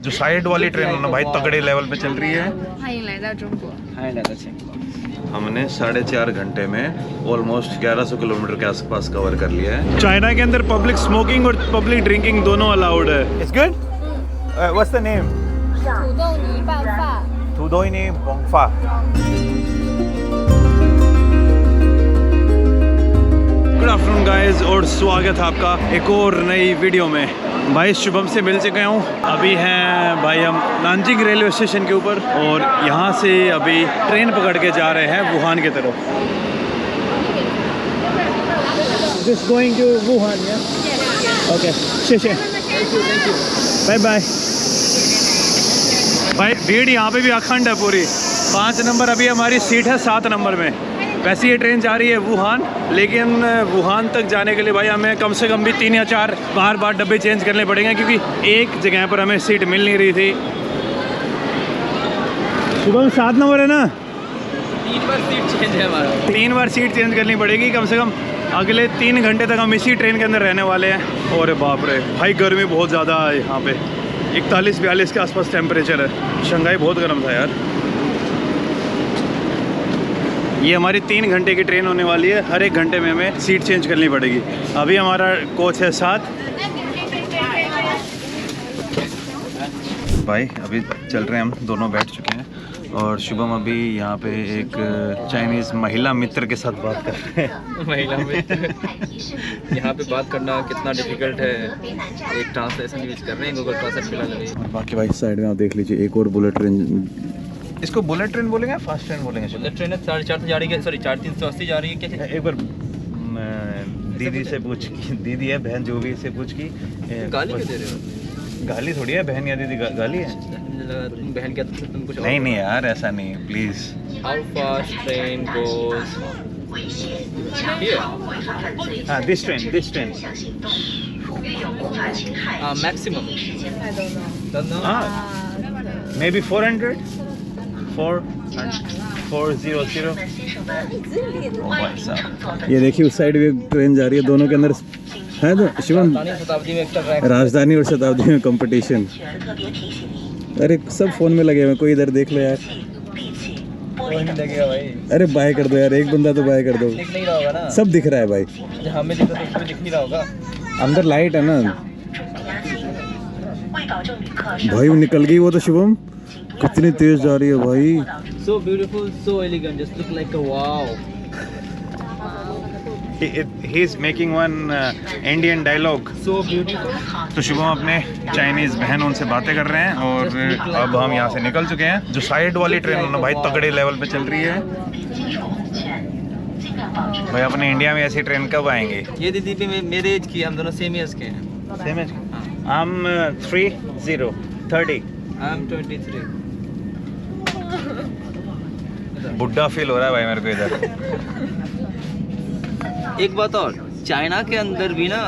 जो साइड वाली ट्रेन ना भाई तगड़े लेवल पे चल रही है। हमने 4.5 घंटे में ऑलमोस्ट 1100 किलोमीटर के आसपास कवर कर लिया है। चाइना के अंदर पब्लिक स्मोकिंग और पब्लिक ड्रिंकिंग दोनों अलाउड है। It's good. What's the name? धुदोइनी बोंगफा। गुड आफ्टरनून गाइस और स्वागत है आपका एक और नई वीडियो में। भाई शुभम से मिल चुके हूँ। अभी हैं भाई हम नानजिंग रेलवे स्टेशन के ऊपर और यहाँ से अभी ट्रेन पकड़ के जा रहे हैं वुहान की तरफ। Just going to Wuhan, yeah? Okay. Thank you. Bye bye. भाई भीड़ यहाँ पे भी अखंड है पूरी। 5 नंबर अभी हमारी सीट है 7 नंबर में। वैसे ये ट्रेन जा रही है वुहान, लेकिन वुहान तक जाने के लिए भाई हमें कम से कम भी 3 या 4 बार डब्बे चेंज करने पड़ेंगे, क्योंकि एक जगह पर हमें सीट मिल नहीं रही थी। सुबह 7 नंबर है ना? 3 बार सीट चेंज है हमारा। 3 बार सीट चेंज करनी पड़ेगी कम से कम। अगले 3 घंटे तक हम इसी ट्रेन के अंदर रहने वाले हैं। और बाप रे भाई गर्मी बहुत ज़्यादा है यहाँ पे। 41-42 के आसपास टेम्परेचर है। शंघाई बहुत गर्म था यार। ये हमारी 3 घंटे की ट्रेन होने वाली है। हर 1 घंटे में हमें सीट चेंज करनी पड़ेगी। अभी हमारा कोच है 7। भाई अभी चल रहे हैं, हम दोनों बैठ चुके हैं और शुभम अभी यहाँ पे एक चाइनीज़ महिला मित्र के साथ बात कर रहे हैं। महिला मित्र यहाँ पे बात करना कितना डिफिकल्ट है। एक ट्रांसलेशन यूज कर रहे हैं, गूगल ट्रांसलेट फिलहाल अभी। और बाकी भाई साइड में आप देख लीजिए एक और बुलेट ट्रेन। इसको बुलेट ट्रेन बोलेंगे, फास्ट ट्रेन बोलेंगे? बुलेट ट्रेन है 450 जा रही है, सॉरी 4380 जा रही है। क्या एक बार दीदी से पूछ, दीदी है बहन जो भी से पूछ की गाली क्यों दे रहे हो? गाली थोड़ी है, बहन या दीदी गाली है। तुम बहन क्या तुम कुछ नहीं नहीं यार ऐसा नहीं, please. How fast train goes here? हाँ this train maximum may be 400 भाई साहब ये देखिए उस साइड भी ट्रेन जा रही है। दोनों के अंदर है तो शिवम शताब्दी में एक राजधानी और शताब्दी में कंपटीशन। अरे सब फोन में लगे हुए, कोई इधर देख लो यार। लगेगा भाई। अरे बाय कर दो यार, एक बंदा तो बाय कर दो। दिख नहीं रहा होगा ना? सब दिख रहा है भाई। हमें दिखा तो उसमें दिख नहीं रहा होगा। अंदर लाइट है ना भाई। वो निकल गई वो तो। शुभम कितनी तेज जा रही है भाई। So beautiful, so elegant, just look like a wow. He is making one Indian dialogue. So beautiful. तो शुभम अपने चाइनीज़ बहन उनसे बातें कर रहे हैं और अब हम यहाँ से निकल चुके हैं। जो साइड वाली ट्रेन ना भाई तगड़े लेवल पे चल रही है। भाई अपने इंडिया में ऐसी ट्रेन कब आएंगे? ये दीदी भी मेरे एज की, हम दोनों सेम एज के हैं। Same age? I'm 30. I'm 23. बुड्ढा फील हो रहा है भाई मेरे को इधर। एक बात और, चाइना के अंदर भी ना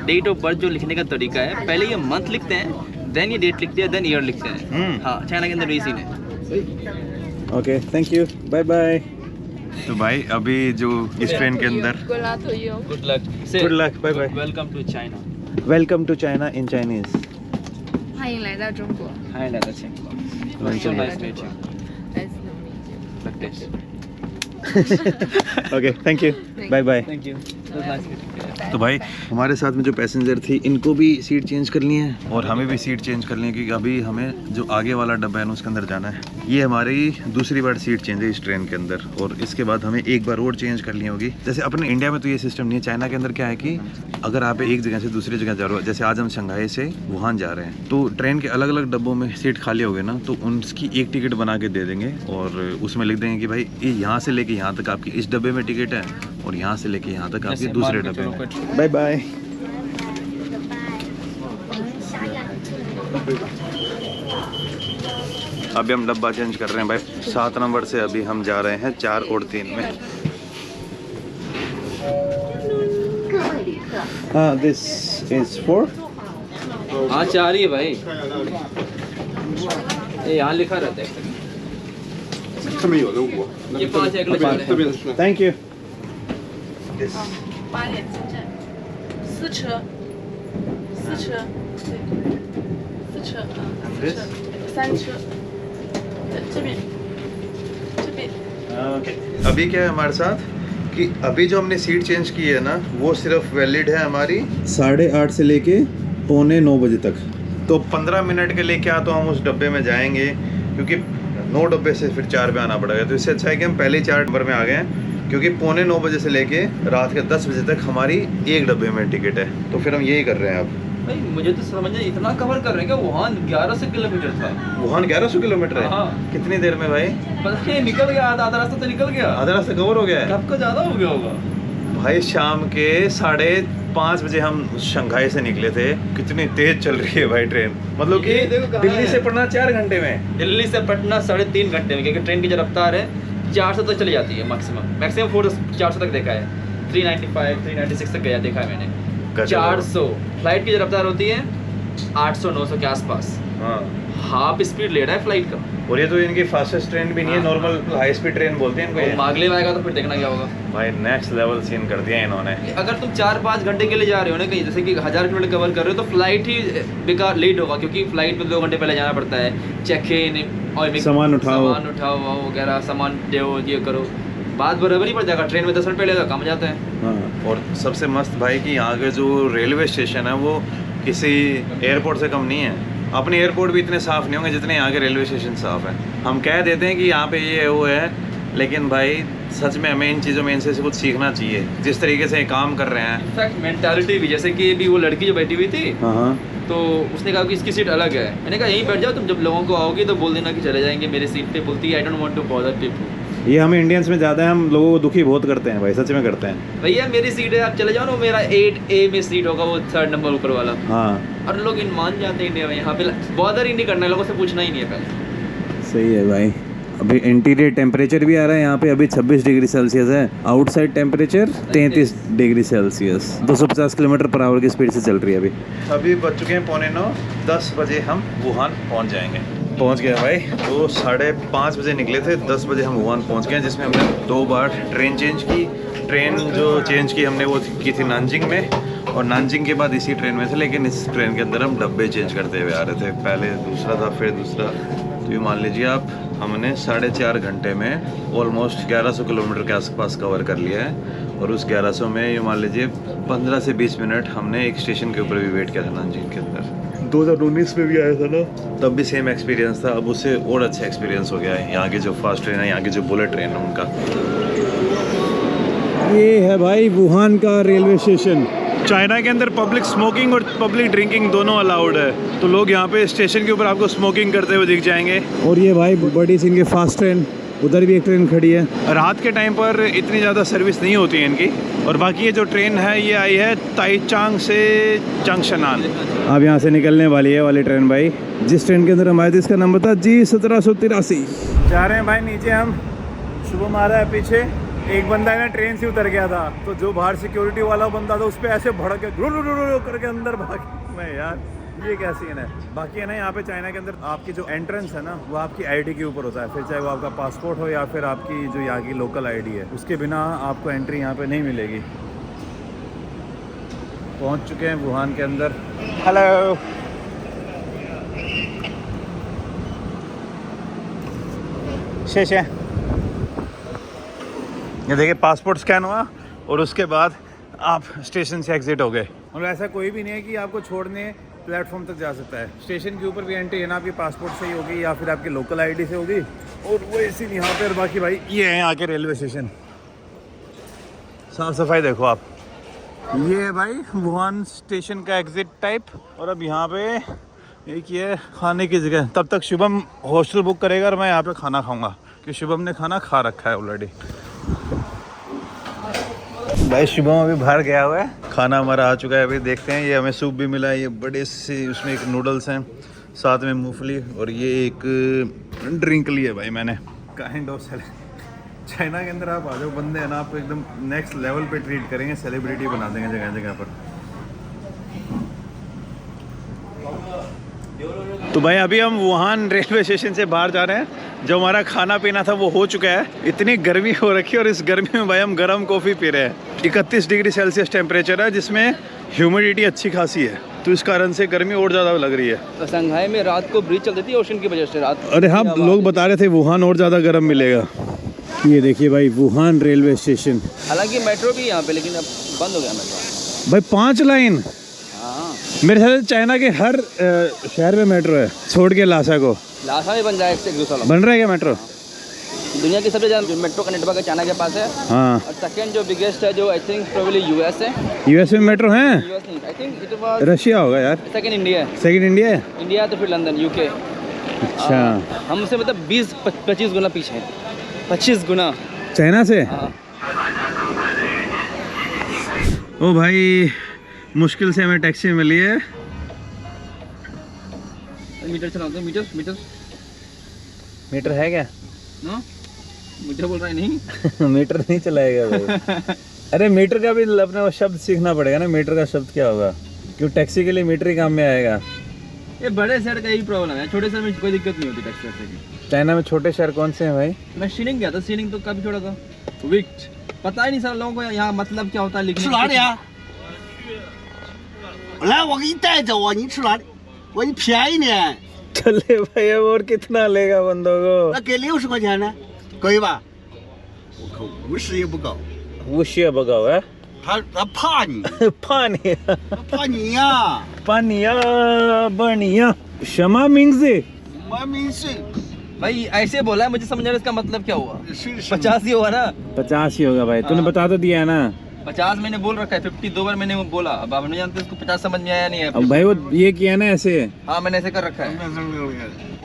डेट ऑफ बर्थ जो लिखने का तरीका है, पहले ये मंथ लिखते हैं, देन ये डेट लिखते हैं, देन ईयर लिखते हैं। हाँ चाइना के अंदर यही सीन है। Okay thank you, bye bye. तो भाई अभी जो इस ट्रेन के अंदर good luck, good luck, bye bye. Welcome to China. Welcome to China in Chinese. 欢迎来到中国。हाय लादा Singh. So nice to meet you. Like this. Okay thank you, bye bye. Thank you. It was nice meeting you. तो भाई हमारे साथ में जो passenger थी इनको भी सीट चेंज करनी है और हमें भी सीट चेंज करनी है, क्योंकि अभी हमें जो आगे वाला डब्बा है ना उसके अंदर जाना है। ये हमारी दूसरी बार सीट चेंज है इस ट्रेन के अंदर और इसके बाद हमें एक बार और चेंज करनी होगी। जैसे अपने इंडिया में तो ये सिस्टम नहीं है। चाइना के अंदर क्या है कि अगर आप एक जगह से दूसरी जगह जा रहे हो, जैसे आज हम शंघाई से वुहान जा रहे हैं, तो ट्रेन के अलग अलग डब्बों में सीट खाली हो गए ना, तो उनकी एक टिकट बना के दे देंगे और उसमें लिख देंगे कि भाई यहाँ से लेके यहाँ तक आपकी इस डब्बे में टिकट है और यहाँ से लेके यहाँ तक आपकी दूसरे डब्बे में। Bye bye. अभी हम डब्बा चेंज कर रहे हैं भाई। 7 नंबर से अभी हम जा रहे हैं 4 और 3 में। हाँ दिस इज 4। हाँ 4 ही है भाई, ये यहाँ लिखा रहता है। 上面有的我，那个这边是。 थैंक यू। 8点进站，4车，4车，对，4车啊。This? 3车，这边，这边。 ओके। अभी क्या है हमारे साथ कि अभी जो हमने सीट चेंज की है ना वो सिर्फ वैलिड है हमारी 8:30 से लेके 8:45 बजे तक। तो 15 मिनट के लिए क्या तो हम उस डब्बे में जाएंगे, क्योंकि 9 डब्बे से फिर 4 पे आना पड़ेगा। तो इससे अच्छा है कि हम पहले 4 नंबर में आ गए हैं, क्योंकि 8:45 बजे से लेके रात के 10 बजे तक हमारी एक डब्बे में टिकट है। तो फिर हम यही कर रहे हैं अब। भाई मुझे तो समझ नहीं, इतना कवर कर रहे हैं क्या? वुहान 1100 किलोमीटर था। वुहान 1100 किलोमीटर है? हाँ। कितनी देर में भाई? पता नहीं, निकल गया आधा रास्ता तो निकल गया। आधा रास्ता कवर हो गया है? कब का ज़्यादा हो गया होगा भाई शाम के 5:30 बजे हम शंघाई से निकले थे। कितनी तेज चल रही है भाई ट्रेन, मतलब कि ये देखो कहाँ दिल्ली है। से पटना 4 घंटे में। दिल्ली से पटना 3.5 घंटे में, क्योंकि ट्रेन की जो रफ्तार है 400 तक चली जाती है मैक्सिमम 400 तक देखा है। 395 396 तक गया देखा है मैंने। गजब। 400 फ्लाइट की जो रफ्तार होती है 800 900 के आसपास। हाँ। हाफ स्पीड ले रहा है फ्लाइट का। और ये तो इनकी फास्टेस्ट ट्रेन भी नहीं है, हाँ। नॉर्मल हाई स्पीड ट्रेन बोलते हैं इनको वो ये। मागले में आएगा तो फिर देखना क्या होगा। भाई नेक्स्ट लेवल सीन कर दिया इन्होंने। अगर तुम 4-5 घंटे के लिए जा रहे हो ना कहीं, जैसे कि 1000 किलोमीटर कवर कर रहे हो, तो फ्लाइट ही बेकार लेट होगा, क्योंकि फ्लाइट में 2 घंटे पहले जाना पड़ता है। चेक इन और सामान उठाओ वगैरह, सामान दो, ये करो, बात बराबर ही पड़ जाएगा। ट्रेन में 10 मिनट पहले काम जाता है। हाँ। और सबसे मस्त भाई कि यहाँ के जो रेलवे स्टेशन है वो किसी एयरपोर्ट से कम नहीं है। अपने एयरपोर्ट भी इतने साफ़ नहीं होंगे जितने यहाँ के रेलवे स्टेशन साफ़ हैं। हम कह देते हैं कि यहाँ पे ये वो है, लेकिन भाई सच में हमें इन चीज़ों में इनसे कुछ सीखना चाहिए, जिस तरीके से ये काम कर रहे हैं। इनफैक्ट मेंटालिटी भी, जैसे कि अभी वो लड़की जो बैठी हुई थी, हाँ। तो उसने कहा कि इसकी सीट अलग है। मैंने कहा यहीं बैठ जाओ, तुम जब लोगों को आओगे तो बोल देना कि चले जाएंगे मेरी सीट पे। बोलती है I don't want to bother people. ये हमें इंडियंस में ज़्यादा है, हम लोगों को दुखी बहुत करते हैं भाई, सच में करते हैं। भैया मेरी सीट है, आप चले जाओ ना, मेरा 8A में सीट होगा, वो 3rd नंबर ऊपर वाला। हाँ और लोग इन मान जाते हैं इंडिया में, यहाँ पे बॉदर ही नहीं करना है, लोगों से पूछना ही नहीं है पहले। सही है भाई। अभी इंटीरियर टेम्परेचर भी आ रहा है यहाँ पे, अभी 26 डिग्री सेल्सियस है। Outside temperature 33 degree Celsius. 250 kilometre per hour की स्पीड से चल रही है अभी बज चुके हैं 8:45, 10 बजे हम वुहान पहुँच जाएंगे। पहुँच गए भाई। तो 5:30 बजे निकले थे, 10 बजे हम वुहान पहुँच गए, जिसमें हमने 2 बार ट्रेन चेंज की। ट्रेन जो चेंज की हमने वो की थी नानजिंग में, और नानजिंग के बाद इसी ट्रेन में थे, लेकिन इस ट्रेन के अंदर हम डब्बे चेंज करते हुए आ रहे थे। पहले दूसरा था, फिर दूसरा। तो ये मान लीजिए आप, हमने 4.5 घंटे में ऑलमोस्ट 1100 किलोमीटर के आसपास कवर कर लिया है। और उस 1100 में ये मान लीजिए 15 से 20 मिनट हमने एक स्टेशन के ऊपर भी वेट किया था नानजिंग के अंदर। 2019 में भी आया था ना, तब भी सेम एक्सपीरियंस था। अब उससे और अच्छा एक्सपीरियंस हो गया है यहाँ की जो फास्ट ट्रेन है, यहाँ की जो बुलेट ट्रेन है उनका। ये है भाई वुहान का रेलवे स्टेशन। चाइना के अंदर पब्लिक स्मोकिंग और पब्लिक ड्रिंकिंग दोनों अलाउड है, तो लोग यहाँ पे स्टेशन के ऊपर आपको स्मोकिंग करते हुए दिख जाएंगे। और ये भाई बड़ी सी इनकी फास्ट ट्रेन, उधर भी एक ट्रेन खड़ी है। रात के टाइम पर इतनी ज़्यादा सर्विस नहीं होती है इनकी। और बाकी ये जो ट्रेन है ये आई है ताइचांग से जंक्शनान। अब यहाँ से निकलने वाली है वाली ट्रेन भाई। जिस ट्रेन के अंदर हम आए थे इसका नंबर था G1783। जा रहे हैं भाई नीचे हम। शुभम आ रहा है पीछे। एक बंदा है ना ट्रेन से उतर गया था, तो जो बाहर सिक्योरिटी वाला बंदा था उस पर ऐसे भड़क के करके अंदर भाग। मैं यार ये क्या सीन है। बाकी है ना यहाँ पे चाइना के अंदर आपकी जो एंट्रेंस है ना वो आपकी आईडी के ऊपर होता है, फिर चाहे वो आपका पासपोर्ट हो या फिर आपकी जो यहाँ की लोकल आईडी है, उसके बिना आपको एंट्री यहाँ पे नहीं मिलेगी। पहुँच चुके हैं वुहान के अंदर। हेलो। शेष ये देखिए पासपोर्ट स्कैन हुआ और उसके बाद आप स्टेशन से एग्जिट हो गए। और ऐसा कोई भी नहीं है कि आपको छोड़ने प्लेटफॉर्म तक जा सकता है। स्टेशन के ऊपर भी एंट्री है ना आपकी पासपोर्ट से ही होगी या फिर आपकी लोकल आईडी से होगी। और वो इसी यहाँ पे। और बाकी भाई ये है यहाँ के रेलवे स्टेशन, साफ सफाई देखो आप। ये है भाई वुहान स्टेशन का एग्जिट टाइप। और अब यहाँ पे एक ये खाने की जगह। तब तक शुभम हॉस्टल बुक करेगा और मैं यहाँ पे खाना खाऊंगा, क्योंकि शुभम ने खाना खा रखा है ऑलरेडी। भाई शुभम अभी बाहर गया हुआ है, खाना हमारा आ चुका है। अभी देखते हैं। ये हमें सूप भी मिला है, ये बड़े से, उसमें एक नूडल्स हैं, साथ में मूंगफली, और ये एक ड्रिंक ली है भाई मैंने। काइंड ऑफ चाइना के अंदर आप आ जाओ, बंदे हैं ना आपको एकदम नेक्स्ट लेवल पे ट्रीट करेंगे, सेलिब्रिटी बना देंगे जगह जगह पर। तो भाई अभी हम वुहान रेलवे स्टेशन से बाहर जा रहे हैं। जो हमारा खाना पीना था वो हो चुका है। इतनी गर्मी हो रखी है और इस गर्मी में भाई हम गर्म कॉफ़ी पी रहे हैं। 31 डिग्री सेल्सियस टेम्परेचर है, जिसमें ह्यूमिडिटी अच्छी खासी है तो इस कारण से गर्मी और ज़्यादा लग रही है। तो शंघाई में रात को ब्रीज चलती थी ओशन की वजह से रात। अरे हाँ, लोग बता रहे थे वुहान और ज़्यादा गर्म मिलेगा। ये देखिए भाई वुहान रेलवे स्टेशन। हालांकि मेट्रो भी यहाँ पे, लेकिन अब बंद हो गया मेट्रो। भाई 5 लाइन। हाँ, मेरे ख्याल से चाइना के हर शहर में मेट्रो है छोड़ के लासा को। लासा में बन जाए एक दूसरा बन रहा है क्या मेट्रो? दुनिया की सबसे ज़्यादा मेट्रो का नेटवर्क चाइना के पास है। हाँ, और सेकंड जो बिगेस्ट है जो आई थिंक प्रोबेबली यूएस है। यूएस में मेट्रो है? यूएस नहीं, I think it was Russia होगा यार। सेकंड इंडिया है। सेकंड इंडिया है? इंडिया तो फिर लंदन यूके। अच्छा, हमसे मतलब 20-25 गुना पीछे है। 25 गुना चाइना से? हाँ। ओ भाई मुश्किल से हमें टैक्सी मिली है। मीटर चलाओ तो मीटर मीटर मीटर है क्या? नो मीटर बोल रहा है नहीं। मीटर नहीं चलाएगा भाई। अरे मीटर का भी अपने वो शब्द सीखना पड़ेगा ना, मीटर का शब्द क्या होगा, क्यों टैक्सी के लिए मीटर ही काम में आएगा। ये बड़े शहर का यही प्रॉब्लम है, छोटे शहर में कोई दिक्कत नहीं होती टैक्सी की। चाइना में छोटे शहर कौन से हैं भाई? मैं शीलिंग गया था, शीलिंग तो काफी छोटा था। विक्ट पता ही नहीं सर लोगों को यहाँ मतलब क्या होता है लिखने। 去哪里啊？来，我给你带走啊！你去哪里？我给你便宜点， चले भाई अब और कितना लेगा बंदों को? 那给60块钱呢，可以吧？我靠，50也不高， वो शेयर बगाओ है। 他怕你， पानी 他怕你呀、 पानिया बनिया क्षमा मिंगजे। 我没事， भाई ऐसे बोला है, मुझे समझ रहा है इसका मतलब क्या हुआ। 是 50 ही हुआ ना। 50 ही होगा भाई, तूने हाँ। बता तो दिया है ना। 50 मैंने बोल रखा है, 50 2 बार मैंने वो बोला। अब आप नहीं जानते इसको 50 समझ में आया नहीं है। अब भाई वो ये किया ना ऐसे। हाँ मैंने ऐसे कर रखा है।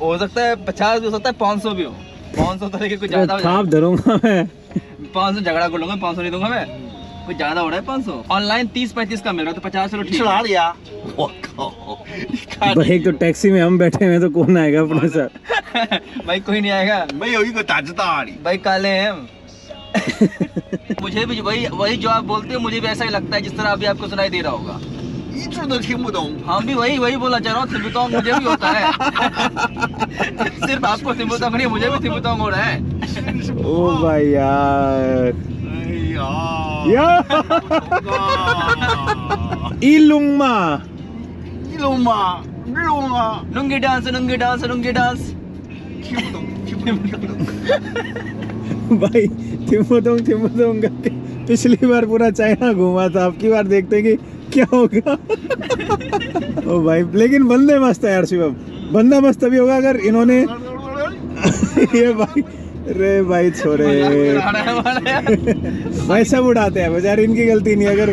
हो सकता है 50 भी हो सकता है, 500 भी हो। 500 तरह के कुछ ज्यादा हो थाप धरूंगा मैं। 500 झगड़ा कर लूंगा, 500 नहीं दूंगा मैं। कुछ ज्यादा हो रहा है 500। ऑनलाइन 30-35 का मिल रहा है तो 50 चलो 你 ठीक 去 है। 哪里呀、我靠，你看 भाई एक तो टैक्सी में हम बैठे हुए हैं तो कौन आएगा अपने साथ? भाई कोई नहीं आएगा, 没有一个胆子大的。 भाई काले हैं हम। मुझे भी वही जो आप बोलते हो मुझे भी ऐसा ही लगता है जिस तरह अभी आपको सुनाई दे रहा होगा। 一句都听不懂。 हम भी वही बोला चाह रहा हूँ। थिम्बुतोंग मुझे भी होता है। सिर्फ आपको थिम्बुतोंग नहीं, मुझे भी थिम्बुतोंग हो रहा है। ओ भाई यार 哎呀， या 啊， इलुंगमा 一龙嘛，二龙啊， lungi dance lungi dance lungi dance. 听不懂，听不懂，听不懂。 भाई थिम्बुतोंग करके पिछली बार पूरा चाइना घूमा था, अब की बार देखते हैं कि क्या होगा। ओ भाई लेकिन बंदे मस्त है यार शिवम, बंदा मस्त तभी होगा अगर इन्होंने ये भाई रे भाई छोरे भाई सब उड़ाते हैं बेचारे, इनकी गलती नहीं। अगर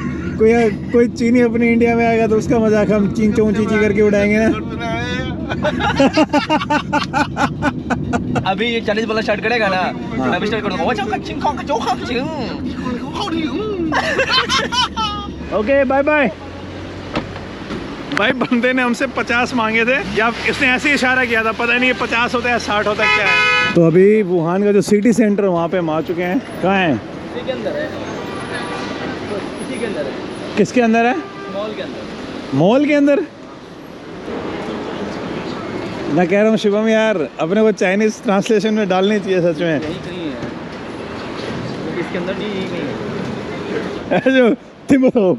कोई चीनी अपने इंडिया में आएगा तो उसका मजाक हम चीं चों चींची करके उड़ाएंगे ना। अभी ये 40 वाला स्टार्ट करेगा ना, मैं भी स्टार्ट करूंगा। वो चौका चिंग खोंग चौका चिंग। 好灵。 ओके बाय बाय। भाई बंदे ने हमसे 50 मांगे थे, या इसने ऐसे ही इशारा किया था, पता नहीं 50 होता है 60 होता है क्या है। तो अभी वुहान का जो सिटी सेंटर वहाँ पे हम आ चुके हैं। कहाँ है? इसी के अंदर है, इसी के अंदर है। किसके अंदर है? मॉल के अंदर। मॉल के अंदर? मैं कह रहा हूँ शिवम यार अपने को चाइनीज ट्रांसलेशन में डालनी चाहिए सच में। यही कहीं है, इसके अंदर नहीं, यही कहीं है। जो थिम्बुतोंग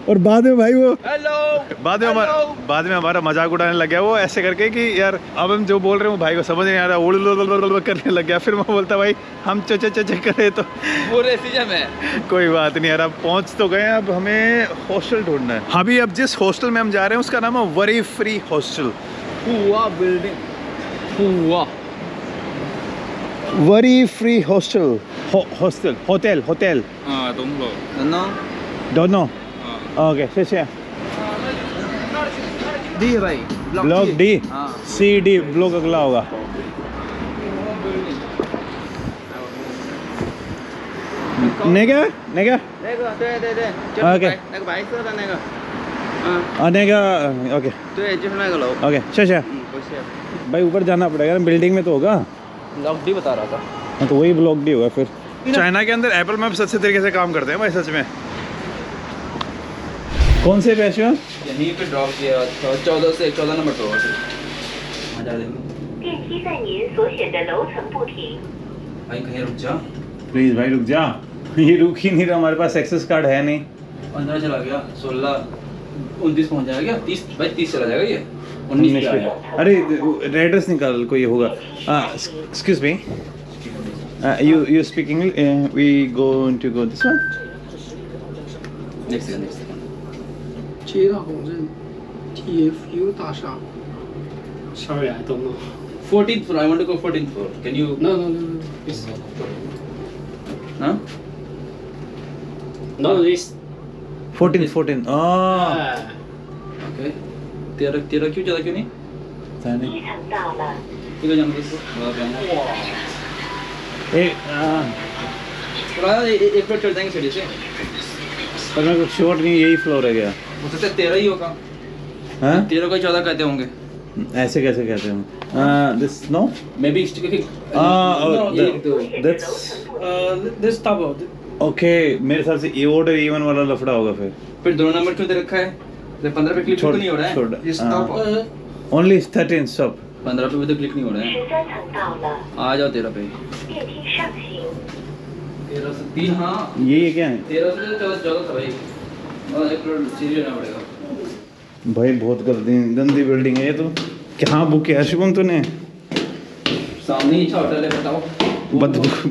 और बाद में भाई वो हेलो बाद में हमारा मजाक उड़ाने लग गया वो ऐसे करके कि यार अब हम जो बोल रहे हैं वो भाई को समझ नहीं आ रहा, उड़ करने लग गया। फिर मैं बोलता भाई हम चे करे तो वो रेसिज्म है। कोई बात नहीं यार, अब पहुंच तो गए, अब हमें हॉस्टल ढूंढना है। अभी अब जिस हॉस्टल में हम जा रहे हैं उसका नाम है वरी फ्री हॉस्टल। हुआ बिल्डिंग हुआ worry free hostel hostel hotel hotel 啊，懂了。 don't know. Okay शेषे डी है भाई, ब्लॉक डी हाँ। सी डी ब्लॉक अगला होगा। नेगा नेगा दे Okay. 那个白色的那个， नेगा ओके 对，就是那个楼。 ओके शेषे 不是 भाई ऊपर जाना पड़ेगा ना, बिल्डिंग में तो होगा। ब्लॉक डी बता रहा था। हाँ तो वही ब्लॉक डी होगा फिर। चाइना के अंदर एप्पल मैप्स अच्छे तरीके से काम करते हैं भाई सच में। कौन से पैसे? यहीं पे ड्रॉप किया 14 से 14 नंबर पे हुआ। 电梯在您所选的楼层不停。 भाई कहीं रुक जा। प्लीज भाई रुक जा। ये रुक ही नहीं रहा, हमारे पास एक्सेस कार्ड है नहीं। 15 चला गया, 16 29 पहुंच जाएगा, 30 भाई 30 चला जाएगा ये 19 पे आया। अरे एड्रेस निकाल कोई होगा। Excuse me, you speak English? We going to go this one? Next next 街道公证 TFU 大厦。Sorry, I don't know. 14th floor, I want to go 14th floor. Can you? No, no, no, no. It's Huh? no this. 14 Ah. Okay. तेरा क्यों ज़्यादा क्यों नहीं? 一层到了。 ठीक है जान किसको? थोड़ा एक फ्लोर चढ़ जाएंगे सीढ़ी से। पर मेरे को श्योर नहीं यही फ्लोर है क्या? हो सकता है 13 ही होगा। हाँ 13 को 14 कहते होंगे। ऐसे कैसे कहते हैं? This no may be This top of okay, मेरे हिसाब से ए ऑर्डर E1 वाला लफड़ा होगा फिर। फिर 2 नंबर क्यों दे रखा है? 15 पे क्लिक तो नहीं हो रहा है। this top of only 13 stop. 15 पे भी तो क्लिक नहीं हो रहा है। 13层到了， आ जाओ 13 पे।电梯上行。 13 से 3 हाँ। ये क्या है 13 से 14 था भाई। और एक फ्लोर सीढ़ी लेना पड़ेगा। भाई? बहुत गंदी बिल्डिंग है ये तो। कहाँ बुक किया शुभम तूने? सामने ही अच्छा होटल है, बताओ।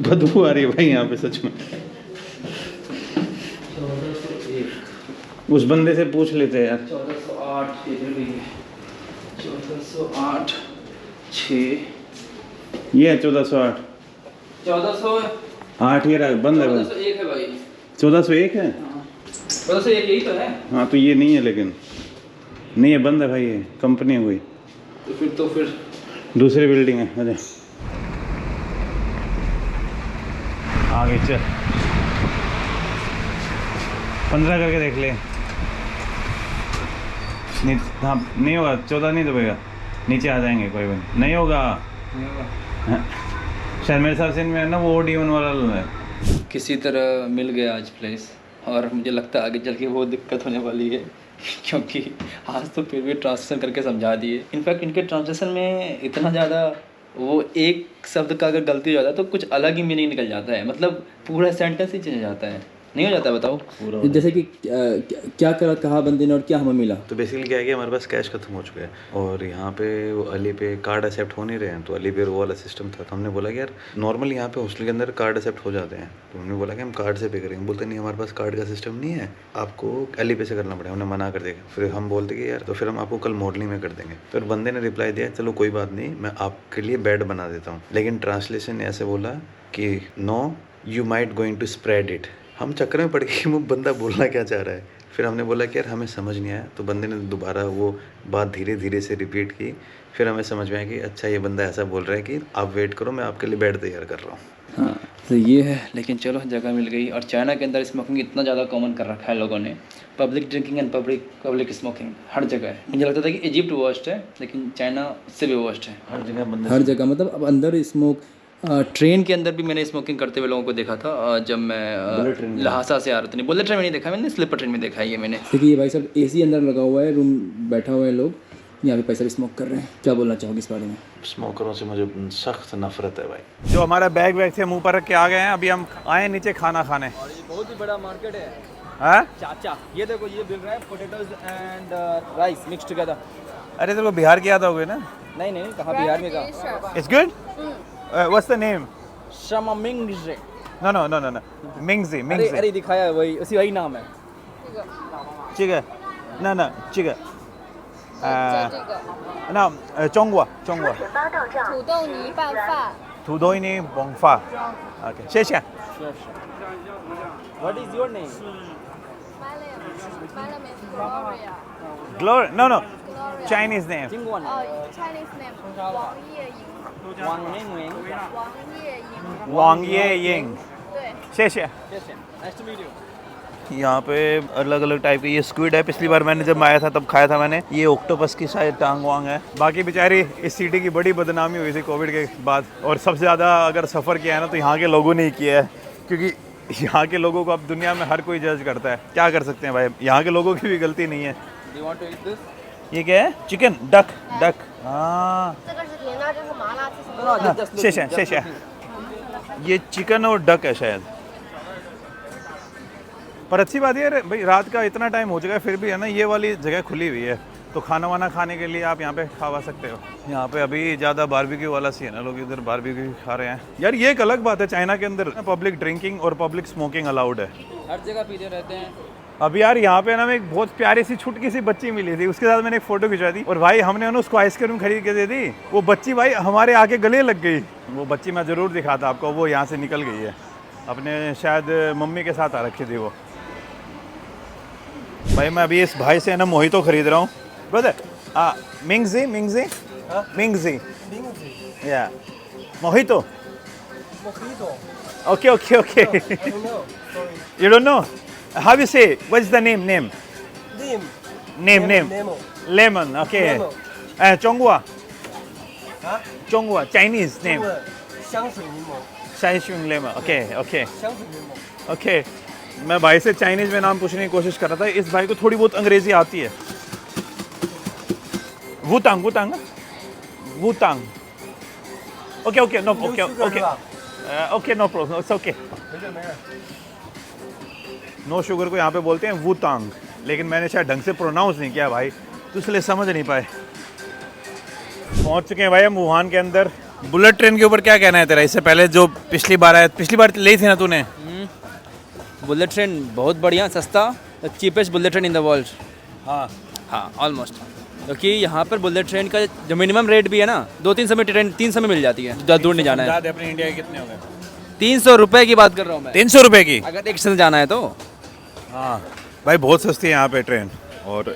बदबू आ रही है भाई यहाँ पे सच में। उस बंदे से पूछ लेते हैं यार। 1408 इधर भी है। 1408 6 ये है 1408। 1408 ये रहा बंद है भाई। 1401 है भाई। 1401 है? 1401 यही तो है। हाँ तो ये नहीं है, लेकिन नहीं है, बंद है भाई, ये कंपनी है कोई। तो फिर दूसरी बिल्डिंग है। अरे आगे चल, 15 करके देख ले। नहीं हाँ नहीं होगा, 14 नहीं दबेगा, नीचे आ जाएंगे, कोई बात नहीं होगा। हाँ, शायद मेरे हिसाब से इनमें ना वो D1 वाला है। किसी तरह मिल गया आज प्लेस, और मुझे लगता है आगे चल के बहुत दिक्कत होने वाली है क्योंकि आज तो फिर भी ट्रांसलेशन करके समझा दिए। इनफैक्ट इनके ट्रांसलेशन में इतना ज़्यादा वो एक शब्द का अगर गलती हो जाता है तो कुछ अलग ही मीनिंग निकल जाता है, मतलब पूरा सेंटेंस ही चेंज हो जाता है। नहीं हो जाता बताओ पूरा? जैसे कि क्या कहा बंदे ने और क्या हमें मिला। तो बेसिकली क्या है कि हमारे पास कैश खत्म हो चुका है और यहाँ पे वो अली पे कार्ड एक्सेप्ट हो नहीं रहे हैं। तो अली पे वो वाला सिस्टम था, तो हमने बोला कि यार नॉर्मली यहाँ पे हॉस्टल के अंदर कार्ड एक्सेप्ट हो जाते हैं। तो हमने बोला कि हम कार्ड से पे करेंगे। बोलते नहीं हमारे पास कार्ड का सिस्टम नहीं है, आपको अली पे से करना पड़ेगा। हमने मना कर दिया। फिर हम बोलते कि यार तो फिर हम आपको कल मॉडलिंग में कर देंगे। फिर बंदे ने रिप्लाई दिया चलो कोई बात नहीं, मैं आपके लिए बेड बना देता हूँ। लेकिन ट्रांसलेशन ऐसे बोला कि no you might going to spread it. हम चक्कर में पड़ गए वो बंदा बोलना क्या चाह रहा है। फिर हमने बोला कि यार हमें समझ नहीं आया। तो बंदे ने दोबारा वो बात धीरे धीरे से रिपीट की। फिर हमें समझ में आया कि अच्छा ये बंदा ऐसा बोल रहा है कि आप वेट करो, मैं आपके लिए बेड तैयार कर रहा हूँ। हाँ तो ये है, लेकिन चलो जगह मिल गई। और चाइना के अंदर स्मोकिंग इतना ज़्यादा कॉमन कर रखा है लोगों ने, public drinking and public smoking हर जगह है। मुझे लगता था कि इजिप्ट वर्स्ट है, लेकिन चाइना उससे भी वर्स्ट है। हर जगह मतलब अब अंदर स्मोक। ट्रेन के अंदर भी मैंने स्मोकिंग करते हुए लोगों को देखा था जब मैं लहासा से आ रहा था। नहीं बुलेट ट्रेन में नहीं देखा मैंने, स्लीपर ट्रेन में देखा है ये मैंने। देखिए भाई साहब AC अंदर लगा हुआ है, रूम बैठा हुआ है, लोग यहाँ पे पैसा भी स्मोक कर रहे हैं। क्या बोलना चाहोगे इस बारे में? स्मोकरों से मुझे सख्त नफरत है भाई। जो हमारा बैग थे मुंह पर रख के आ गए हैं। अभी हम आए नीचे खाना खाने। और ये बहुत ही बड़ा मार्केट है। हाँ चाचा ये देखो, ये मिल रहा है potatoes and rice mix together. अरे तेरे को बिहार की याद हो गई ना? नहीं कहाँ बिहार में कहाँ? It's good. What's the name? शमामिंगजे। No. Mingzi. अरे दिखाया है वही नाम है। चिगा। ना चिगा। ना चोंगवा। 8到账。土豆泥拌饭。土豆泥拌饭。OK， 谢谢。 What is your name? My name is Gloria. Gloria? No. Gloria. Chinese name. 金冠。 Chinese name 王叶莹。 王明明。王叶莹。 Wang Ye Ying。 对。谢谢。 Nice to meet you. यहाँ पे अलग अलग टाइप के ये स्क्विड है। पिछली बार मैंने जब आया था तब खाया था मैंने। ये ऑक्टोपस की शायद टांग वांग है। बाकी बेचारी इस सिटी की बड़ी बदनामी हुई थी कोविड के बाद। और सबसे ज़्यादा अगर सफ़र किया है ना तो यहाँ के लोगों ने ही किया है, क्योंकि यहाँ के लोगों को अब दुनिया में हर कोई जज करता है। क्या कर सकते हैं भाई, यहाँ के लोगों की भी गलती नहीं है। Do you want to eat this? ये क्या है? Chicken duck. हाँ 这个是甜的，这是麻辣，这是 No, just look, 谢谢 just 谢谢 look. ये चिकन और डक है शायद। पर अच्छी बात है भाई, रात का इतना टाइम हो चुका है फिर भी है ना ये वाली जगह खुली हुई है, तो खाना वाना खाने के लिए आप यहाँ पे खा सकते हो। यहाँ पे अभी ज़्यादा बारबेक्यू वाला सी है ना, लोग इधर बारबेक्यू खा रहे हैं। यार ये एक अलग बात है, चाइना के अंदर पब्लिक ड्रिंकिंग और पब्लिक स्मोकिंग अलाउड है, हर जगह पीते रहते हैं। अब यार यहाँ पे ना मैं एक बहुत प्यारी सी छुटकी सी बच्ची मिली थी, उसके साथ मैंने एक फ़ोटो खिंचवाई थी और भाई हमने उसको आइसक्रीम खरीद के दे दी, वो बच्ची भाई हमारे आके गले लग गई। वो बच्ची मैं ज़रूर दिखाता आपको, वो यहाँ से निकल गई है, अपने शायद मम्मी के साथ आ रखी थी वो। भाई मैं अभी इस भाई से है ना मोहितो खरीद रहा हूँ। ब्रदर मिंगजी मिंगजी मिंगजी या mojito okay okay okay you don't know how you say what is the name name lemon okay चोंगुआ चोंगुआ चाइनीज नेम शाइशुंग लेमन ओके ओके ओके। मैं भाई से चाइनीज में नाम पूछने की कोशिश कर रहा था, इस भाई को थोड़ी बहुत अंग्रेजी आती है। वुतांग वुतांग वुतांग okay okay no okay okay okay no problem it's okay. No sugar को यहाँ पे बोलते हैं वुतांग, लेकिन मैंने शायद ढंग से प्रोनाउंस नहीं किया भाई, तो इसलिए समझ नहीं पाए। पहुँच चुके हैं भाई हम वुहान के अंदर। बुलेट ट्रेन के ऊपर क्या कहना है तेरा, इससे पहले जो पिछली बार ली थी ना तूने? बुलेट ट्रेन बहुत बढ़िया, सस्ता, cheapest bullet train in the world. हाँ हाँ ऑलमोस्ट, क्योंकि यहाँ पर बुलेट ट्रेन का जो मिनिमम रेट भी है ना 200-300 में ट्रेन 300 में मिल जाती है, ज़्यादा दूर नहीं जाना है। अपने इंडिया के कितने हो गए? 300 रुपये की बात कर रहा हूँ मैं। 300 रुपये की अगर एक से जाना है तो हाँ भाई बहुत सस्ती है यहाँ पे ट्रेन, और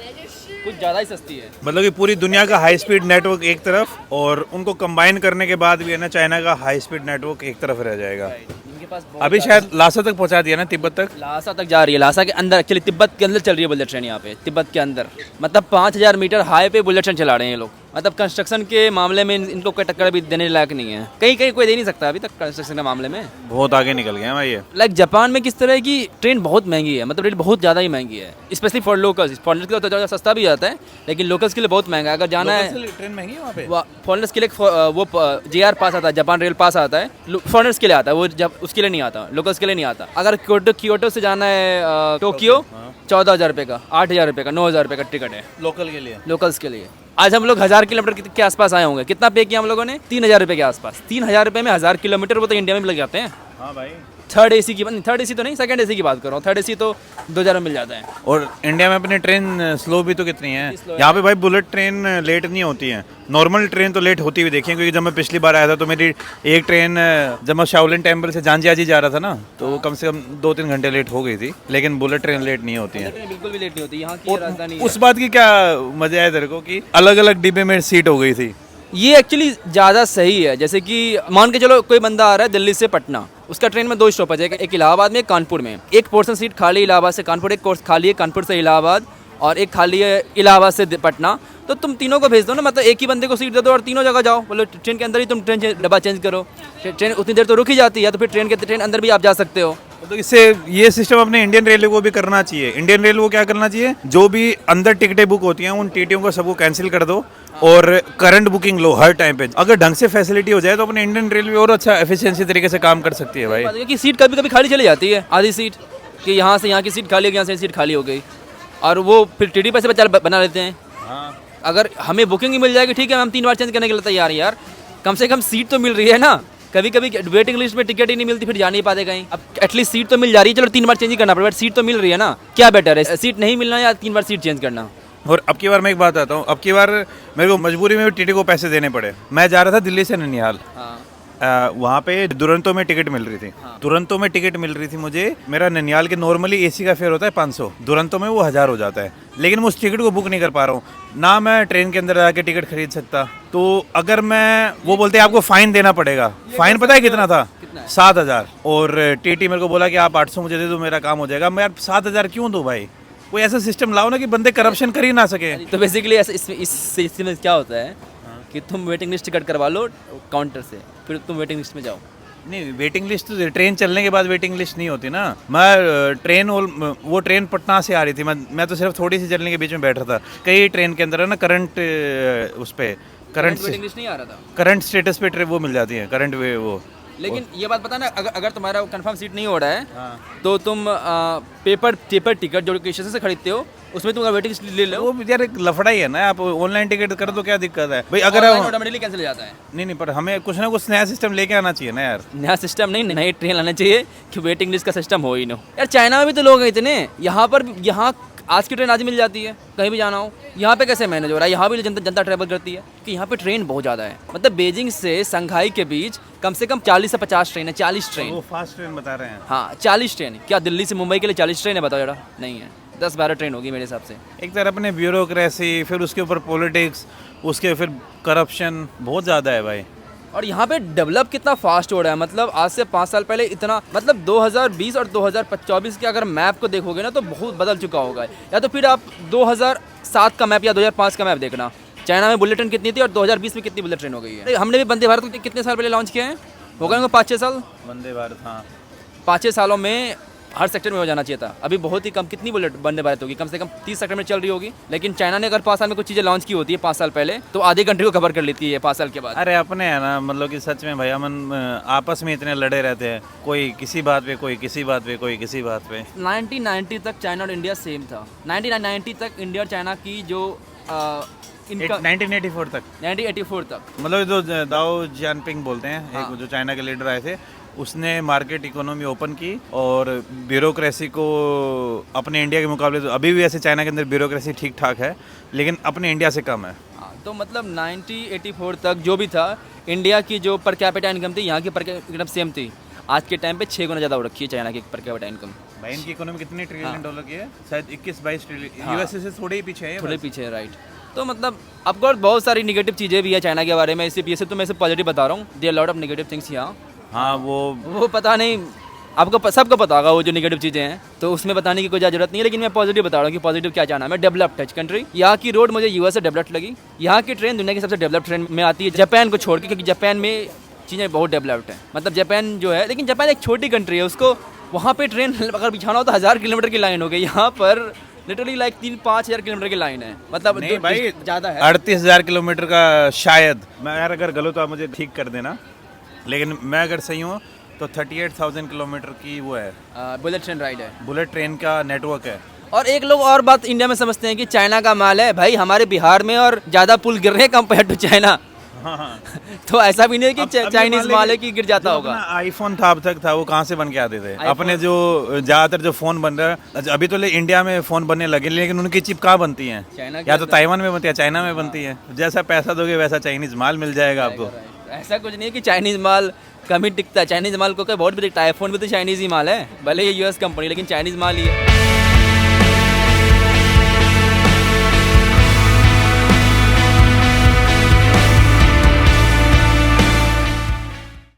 कुछ ज़्यादा ही सस्ती है। मतलब कि पूरी दुनिया का हाई स्पीड नेटवर्क एक तरफ और उनको कंबाइन करने के बाद भी है ना चाइना का हाई स्पीड नेटवर्क एक तरफ रह जाएगा। इनके पास अभी शायद लासा तक पहुंचा दिया ना, तिब्बत तक। लासा तक जा रही है, लासा के अंदर, एक्चुअली तिब्बत के अंदर चल रही है बुलेट ट्रेन यहाँ पे, तिब्बत के अंदर। मतलब 5000 मीटर हाई पे बुलेट ट्रेन चला रहे हैं ये लोग। मतलब कंस्ट्रक्शन के मामले में इनको कोई टक्कर भी देने लायक नहीं है, कहीं कहीं कोई दे नहीं सकता अभी तक कंस्ट्रक्शन के मामले में। बहुत आगे निकल गए हैं भाई ये। लाइक जापान में किस तरह की ट्रेन बहुत महंगी है, मतलब रेट बहुत ज़्यादा ही महंगी है, स्पेशली फॉर लोकल्स। फॉरनर्स के लिए तो ज़्यादा सस्ता भी आता है, लेकिन लोकल्स के लिए बहुत महंगा है। अगर जाना है ट्रेन महंगी है वहाँ पे, फॉरनर्स के लिए वो JR पास आता है, जापान रेल पास आता है, फॉरनर्स के लिए आता है वो, जब उसके लिए नहीं आता, लोकल्स के लिए नहीं आता। अगर क्योटो से जाना है टोक्यो, 14,000 रुपये का, 8,000 रुपये का, 9,000 रुपये का टिकट है लोकल के लिए, लोकल्स के लिए। आज हम लोग 1000 किलोमीटर के आसपास आए होंगे, कितना पे किया हम लोगों ने? 3,000 रुपये के आसपास। 3,000 रुपये में 1000 किलोमीटर, वो तो इंडिया में भी लग जाते हैं। हाँ भाई, थर्ड AC की, थर्ड AC तो नहीं, सेकंड AC की बात कर रहा हूँ। थर्ड AC तो 2000 में मिल जाता है। और इंडिया में अपनी ट्रेन स्लो भी तो कितनी है यहाँ पे भाई। बुलेट ट्रेन लेट नहीं होती है, नॉर्मल ट्रेन तो लेट होती हुई देखी है, क्योंकि जब मैं पिछली बार आया था तो मेरी एक ट्रेन, जब मैं शाओलिन टेम्पल से जांजियाजी जा रहा था ना, तो वो कम से कम 2-3 घंटे लेट हो गई थी, लेकिन बुलेट ट्रेन लेट नहीं होती है। बिल्कुल भी लेट नहीं होती, यहाँ की राजधानी। उस बात की क्या मजा है तेरे को कि अलग अलग डिब्बे में सीट हो गई थी? ये एक्चुअली ज़्यादा सही है। जैसे कि मान के चलो कोई बंदा आ रहा है दिल्ली से पटना, उसका ट्रेन में 2 स्टॉपेज है, एक इलाहाबाद में, एक कानपुर में। एक पोर्शन सीट खाली इलाहाबाद से कानपुर, एक कोर्स खाली है कानपुर से इलाहाबाद, और एक खाली है इलाहाबाद से पटना। तो तुम तीनों को भेज दो ना, मतलब एक ही बंदे को सीट दे दो और तीनों जगह जाओ। बोलो ट्रेन के अंदर ही तुम ट्रेन डब्बा चेंज करो, ट्रेन उतनी देर तो रुक ही जाती है, तो फिर ट्रेन अंदर भी आप जा सकते हो। तो इससे ये सिस्टम अपने इंडियन रेलवे को भी करना चाहिए। इंडियन रेलवे को क्या करना चाहिए, जो भी अंदर टिकटें बुक होती हैं उन टीटीओ को सबको कैंसिल कर दो और करंट बुकिंग लो हर टाइम पे। अगर ढंग से फैसिलिटी हो जाए तो अपने इंडियन रेलवे और अच्छा एफिशिएंसी तरीके से काम कर सकती है भाई। क्योंकि सीट कभी कभी खाली चली जाती है, आधी सीट, कि यहाँ से यहाँ की सीट खाली हो गई, यहाँ से सीट खाली हो गई, और वो फिर टीटी पैसे बना लेते हैं। अगर हमें बुकिंग ही मिल जाएगी ठीक है, हम 3 बार चेंज करने के लिए तैयार हैं यार, कम से कम सीट तो मिल रही है ना। कभी कभी वेटिंग लिस्ट में टिकट ही नहीं मिलती, फिर जा नहीं पाते कहीं। अब एटलीस्ट सीट तो मिल जा रही है, चलो 3 बार चेंज ही करना पड़ेगा, सीट तो मिल रही है ना। क्या बेटर है, सीट नहीं मिलना या 3 बार सीट चेंज करना? और अब की बार मैं एक बात आता हूँ, अब की बार मेरे को मजबूरी में टीटी को पैसे देने पड़े। मैं जा रहा था दिल्ली से ननिहाल, वहाँ पे दुरंतो में टिकट मिल रही थी। दुरंतो में टिकट मिल रही थी मुझे, मेरा ननिहाल के नॉर्मली AC का फेयर होता है 500, दुरंतो में वो 1000 हो जाता है, लेकिन मैं उस टिकट को बुक नहीं कर पा रहा हूँ ना। मैं ट्रेन के अंदर जाके टिकट खरीद सकता, तो अगर मैं, वो बोलते हैं आपको फाइन देना पड़ेगा। फाइन पता है कितना था? 7000। और टीटी मेरे को बोला कि आप 800 मुझे दे दो, मेरा काम हो जाएगा। मैं 7000 क्यों दूँ भाई? कोई ऐसा सिस्टम लाओ ना कि बंदे करप्शन कर ही ना सके। तो बेसिकली इस सिस्टम में क्या होता है कि तुम वेटिंग लिस्ट टिकट करवा लो काउंटर से, फिर तुम वेटिंग लिस्ट में जाओ। नहीं, वेटिंग लिस्ट तो ट्रेन चलने के बाद वेटिंग लिस्ट नहीं होती ना। मैं ट्रेन, वो ट्रेन पटना से आ रही थी, मैं तो सिर्फ थोड़ी सी चलने के बीच में बैठ रहा था। कई ट्रेन के अंदर है ना करंट, उस पर करंट वेटिंग लिस्ट नहीं आ रहा था, करंट स्टेटस पे ट्रेन वो मिल जाती है, करंट वे वो लेकिन ये बात पता ना, अगर तुम्हारा कंफर्म सीट नहीं हो रहा है हाँ। तो तुम पेपर टिकट जो स्टेशन से खरीदते हो उसमें तुम वेटिंग लिस्ट ले लो। वो यार एक लफड़ा ही है ना, आप ऑनलाइन टिकट कर दो क्या दिक्कत है भाई? अगर ऑटोमेटिकली कैंसिल हो जाता है। नहीं पर हमें कुछ ना कुछ नया सिस्टम लेके आना चाहिए ना यार। नया सिस्टम नहीं, नई ट्रेन लाना चाहिए कि वेटिंग लिस्ट का सिस्टम हो ही ना यार। चाइना में भी तो लोग हैं इतने, यहाँ आज की ट्रेन आज मिल जाती है, कहीं भी जाना हो। यहाँ पे कैसे मैनेज हो रहा है? यहाँ भी जनता ट्रैवल करती है कि यहाँ पे ट्रेन बहुत ज़्यादा है। मतलब बीजिंग से शंघाई के बीच कम से कम 40 से 50 ट्रेन है। 40 ट्रेन, वो फास्ट ट्रेन बता रहे हैं। हाँ 40 ट्रेन। क्या दिल्ली से मुंबई के लिए 40 ट्रेन है? बताओ जरा। नहीं है, 10-12 ट्रेन होगी मेरे हिसाब से। एक तरफ अपने ब्यूरोक्रेसी, फिर उसके ऊपर पॉलिटिक्स, उसके फिर करप्शन बहुत ज़्यादा है भाई। और यहाँ पे डेवलप कितना फास्ट हो रहा है। मतलब आज से 5 साल पहले इतना, मतलब 2020 और 2024 के अगर मैप को देखोगे ना तो बहुत बदल चुका होगा। या तो फिर आप 2007 का मैप या 2005 का मैप देखना, चाइना में बुलेट ट्रेन कितनी थी और 2020 में कितनी बुलेट ट्रेन हो गई है। हमने भी वंदे भारत को कितने साल पहले लॉन्च किया है? हो गए 5-6 साल। वंदे भारत, हाँ 5-6 सालों में हर सेक्टर में हो जाना चाहिए था। अभी बहुत ही कम, कितनी बुलेट वंदे भारत होगी? कम से कम 30 सेक्टर में चल रही होगी। लेकिन चाइना ने अगर 5 साल में कुछ चीज़ें लॉन्च की होती है 5 साल पहले, तो आधी कंट्री को कवर कर लेती है 5 साल के बाद। अरे अपने है ना, मतलब कि सच में भाई हम आपस में इतने लड़े रहते हैं, कोई किसी बात पे, कोई किसी बात पे, कोई किसी बात पे। 1990 तक चाइना और इंडिया सेम था। 1990 तक इंडिया और चाइना की जो इनका 1984 तक, 1984 तक, मतलब जो दाओ जियानपिंग बोलते हैं, हाँ। एक जो चाइना के लीडर आए थे, उसने मार्केट इकोनॉमी ओपन की और ब्यूरोक्रेसी को अपने इंडिया के मुकाबले, तो अभी भी ऐसे चाइना के अंदर ब्यूरोक्रेसी ठीक ठाक है लेकिन अपने इंडिया से कम है। हाँ, तो मतलब 1984 तक जो भी था, इंडिया की जो पर कैपिटा इनकम थी यहाँ की पर कैपिटा इनकम सेम थी। आज के टाइम पे 6 गुना ज़्यादा हो रखी है चाइना की पर कैपिटा इनकम। भाई इनकी इकोनॉमी कितनी ट्रिलियन डॉलर की है? शायद 21-22 ट्रिलियन। हाँ। यूएसए से थोड़े ही पीछे है, थोड़े पीछे है, राइट। तो मतलब ऑफकोर्स बहुत सारी निगेटिव चीज़ें भी है चाइना के बारे में, इसलिए तो मैं सिर्फ पॉजिटिव बता रहा हूँ। There lot of negative things यहाँ। हाँ वो पता नहीं, आपको सबको पता होगा वो जो नेगेटिव चीज़ें हैं, तो उसमें बताने की कोई ज़रूरत नहीं है। लेकिन मैं पॉजिटिव बता रहा हूँ कि पॉजिटिव क्या चाहना है। मैं डेवलप्ड है कंट्री। यहाँ की रोड मुझे यूएस से डेवलप्ड लगी। यहाँ की ट्रेन दुनिया की सबसे डेवलप्ड ट्रेन में आती है, जापान को छोड़ के, क्योंकि जापान में चीज़ें बहुत डेवलप्ड है। मतलब जापान जो है, लेकिन जापान एक छोटी कंट्री है, उसको वहाँ पे ट्रेन अगर बिछाना हो तो 1000 किलोमीटर की लाइन हो गई। यहाँ पर लिटरली लाइक 3-5 हज़ार किलोमीटर की लाइन है। मतलब नहीं भाई, ज़्यादा है। 38,000 किलोमीटर का शायद। मैं यार अगर गलत तो आप मुझे ठीक कर देना, लेकिन मैं अगर सही हूँ तो 38,000 किलोमीटर की वो है, बुलेट ट्रेन राइड है, बुलेट ट्रेन का नेटवर्क है। और एक लोग और बात इंडिया में समझते हैं कि चाइना का माल है। भाई हमारे बिहार में और ज़्यादा पुल गिर रहे हैं कंपेयर टू चाइना। हाँ। तो ऐसा भी नहीं है कि अब चाइनीज माल है कि गिर जाता होगा। आईफोन था अब तक था, वो कहाँ से बन के आते थे? अपने जो ज्यादातर जो फोन बन रहा है अभी तो इंडिया में फोन बनने लगे, लेकिन उनकी चिप कहाँ बनती है? या तो ताइवान में बनती है, चाइना में बनती है। जैसा पैसा दोगे वैसा चाइनीज माल मिल जाएगा आपको। ऐसा कुछ नहीं है कि चाइनीज माल कम ही टिकता है। चाइनीज माल को बहुत भी दिखता है। आईफोन भी तो चाइनीज ही माल है, भले ये यूएस कंपनी, लेकिन चाइनीज माल ही है।